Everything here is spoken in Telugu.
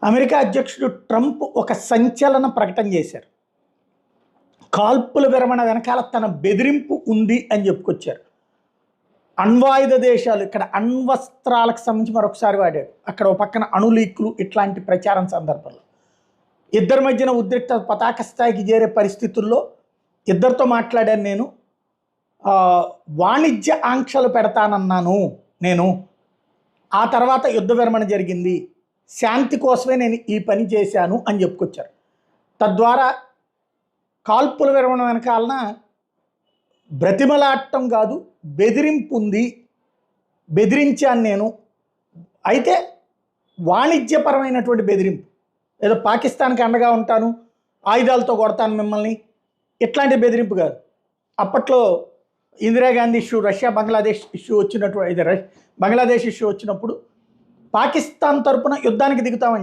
అమెరికా అధ్యక్షుడు ట్రంప్ ఒక సంచలన ప్రకటన చేశారు. కాల్పుల విరమణ వెనకాల తన బెదిరింపు ఉంది అని చెప్పుకొచ్చారు. అణ్వాయుధ దేశాలు, ఇక్కడ అణ్వస్త్రాలకు సంబంధించి మరొకసారి వాడాడు. అక్కడ ఒక పక్కన అణులీకులు ఇట్లాంటి ప్రచారం సందర్భంలో ఇద్దరి మధ్యన ఉద్రిక్త పతాక స్థాయికి చేరే పరిస్థితుల్లో ఇద్దరితో మాట్లాడాను. నేను వాణిజ్య ఆంక్షలు పెడతానన్నాను. నేను ఆ తర్వాత యుద్ధ విరమణ జరిగింది, శాంతి కోసమే నేను ఈ పని చేశాను అని చెప్పుకొచ్చారు. తద్వారా కాల్పుల విరమణ వెనకాలన బ్రతిమలాటం కాదు, బెదిరింపు ఉంది, బెదిరించాను నేను. అయితే వాణిజ్యపరమైనటువంటి బెదిరింపు, ఏదో పాకిస్తాన్కి అండగా ఉంటాను, ఆయుధాలతో కొడతాను మిమ్మల్ని, ఇట్లాంటి బెదిరింపు కాదు. అప్పట్లో Indira Gandhi issue, Russia Bangladesh issue వచ్చినప్పుడు, బంగ్లాదేశ్ ఇష్యూ వచ్చినప్పుడు పాకిస్తాన్ తరపున యుద్ధానికి దిగుతామని